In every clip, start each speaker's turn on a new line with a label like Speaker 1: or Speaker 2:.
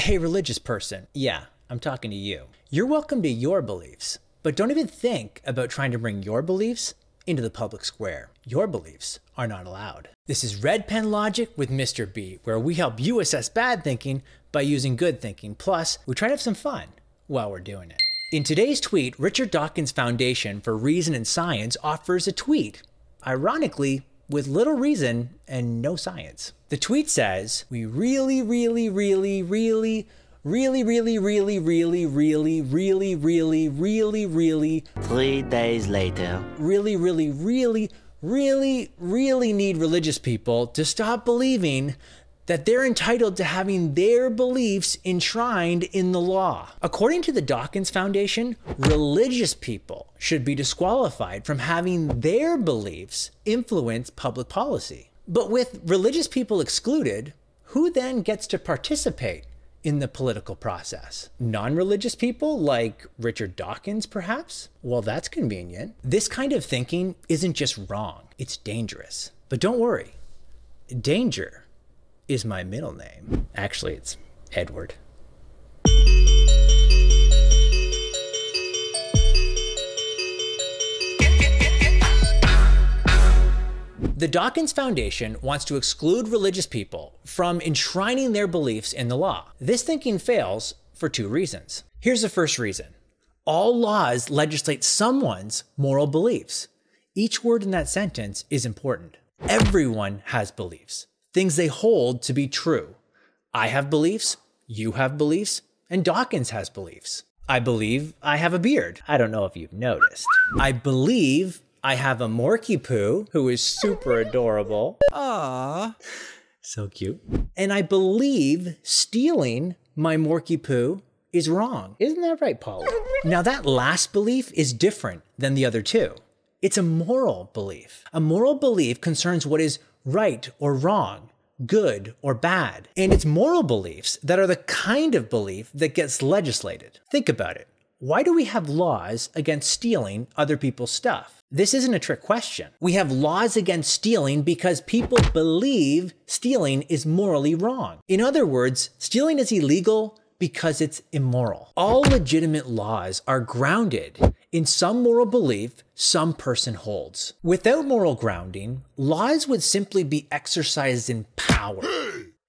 Speaker 1: Hey, religious person. Yeah, I'm talking to you. You're welcome to your beliefs, but don't even think about trying to bring your beliefs into the public square. Your beliefs are not allowed. This is Red Pen Logic with Mr. B, where we help you assess bad thinking by using good thinking. Plus, we try to have some fun while we're doing it. In today's tweet, Richard Dawkins Foundation for Reason and Science offers a tweet, ironically, with little reason and no science. The tweet says, we really 3
Speaker 2: days later.
Speaker 1: really need religious people to stop believing that they're entitled to having their beliefs enshrined in the law. According to the Dawkins Foundation, religious people should be disqualified from having their beliefs influence public policy. But with religious people excluded, who then gets to participate in the political process? Non-religious people like Richard Dawkins, perhaps? Well, that's convenient. This kind of thinking isn't just wrong, it's dangerous. But don't worry, danger is my middle name. Actually, it's Edward. The Dawkins Foundation wants to exclude religious people from enshrining their beliefs in the law. This thinking fails for 2 reasons. Here's the first reason. All laws legislate someone's moral beliefs. Each word in that sentence is important. Everyone has beliefs, things they hold to be true. I have beliefs, you have beliefs, and Dawkins has beliefs. I believe I have a beard. I don't know if you've noticed. I believe I have a Morky Poo who is super adorable. Aww. So cute. And I believe stealing my Morky Poo is wrong. Isn't that right, Paula? Now that last belief is different than the other 2. It's a moral belief. A moral belief concerns what is right or wrong, good or bad. And it's moral beliefs that are the kind of belief that gets legislated. Think about it. Why do we have laws against stealing other people's stuff? This isn't a trick question. We have laws against stealing because people believe stealing is morally wrong. In other words, stealing is illegal because it's immoral. All legitimate laws are grounded in some moral belief some person holds. Without moral grounding, laws would simply be exercised in power.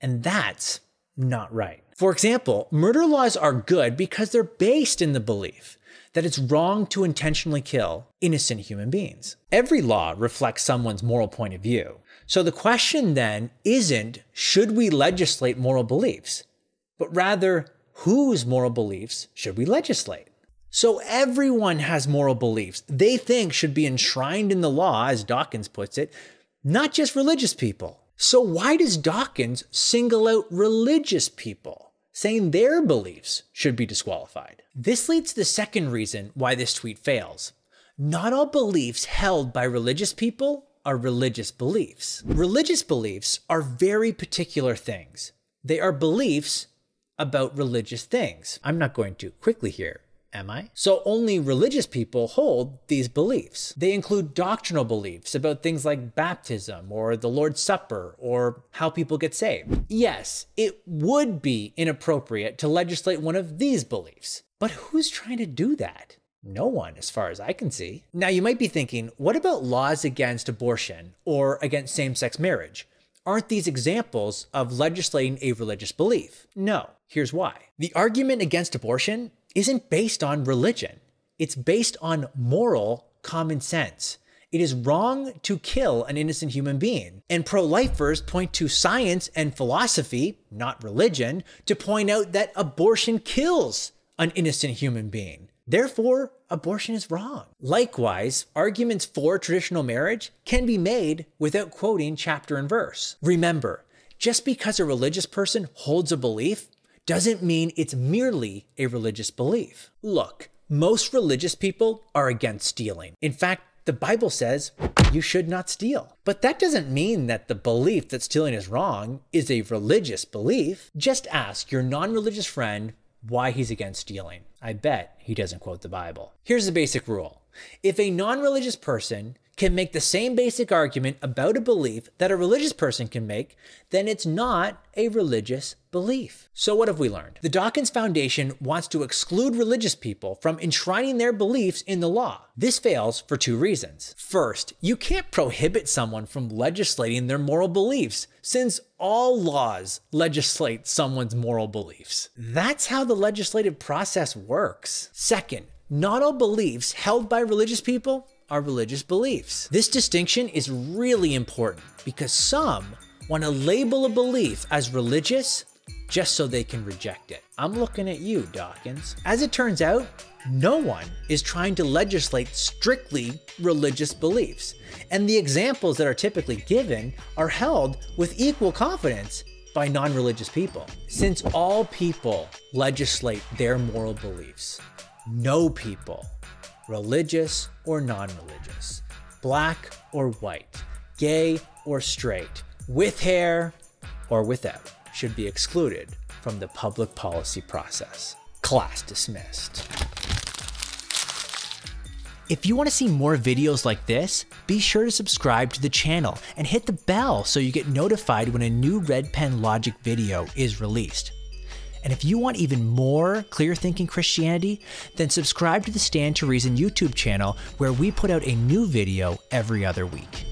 Speaker 1: And that's not right. For example, murder laws are good because they're based in the belief that it's wrong to intentionally kill innocent human beings. Every law reflects someone's moral point of view. So the question then isn't, should we legislate moral beliefs, but rather, whose moral beliefs should we legislate? So everyone has moral beliefs they think should be enshrined in the law, as Dawkins puts it, not just religious people. So why does Dawkins single out religious people, saying their beliefs should be disqualified? This leads to the second reason why this tweet fails. Not all beliefs held by religious people are religious beliefs. Religious beliefs are very particular things. They are beliefs about religious things. I'm not going too quickly here, am I? So only religious people hold these beliefs. They include doctrinal beliefs about things like baptism or the Lord's Supper or how people get saved. Yes, it would be inappropriate to legislate one of these beliefs, but who's trying to do that? No one, as far as I can see. Now you might be thinking, what about laws against abortion or against same-sex marriage? Aren't these examples of legislating a religious belief? No, here's why. The argument against abortion isn't based on religion. It's based on moral common sense. It is wrong to kill an innocent human being. And pro-lifers point to science and philosophy, not religion, to point out that abortion kills an innocent human being. Therefore, abortion is wrong. Likewise, arguments for traditional marriage can be made without quoting chapter and verse. Remember, just because a religious person holds a belief doesn't mean it's merely a religious belief. Look, most religious people are against stealing. In fact, the Bible says you should not steal. But that doesn't mean that the belief that stealing is wrong is a religious belief. Just ask your non-religious friend why he's against stealing. I bet he doesn't quote the Bible. Here's the basic rule. If a non-religious person can make the same basic argument about a belief that a religious person can make, then it's not a religious belief. So what have we learned? The Dawkins Foundation wants to exclude religious people from enshrining their beliefs in the law. This fails for two reasons. First, you can't prohibit someone from legislating their moral beliefs, since all laws legislate someone's moral beliefs. That's how the legislative process works. Second, not all beliefs held by religious people are religious beliefs. This distinction is really important because some want to label a belief as religious just so they can reject it. I'm looking at you, Dawkins. As it turns out, no one is trying to legislate strictly religious beliefs, and the examples that are typically given are held with equal confidence by non-religious people. Since all people legislate their moral beliefs, no people, religious or non-religious, black or white, gay or straight, with hair or without, should be excluded from the public policy process. Class dismissed. If you want to see more videos like this, be sure to subscribe to the channel and hit the bell so you get notified when a new Red Pen Logic video is released. And if you want even more clear thinking Christianity, then subscribe to the Stand to Reason YouTube channel where we put out a new video every other week.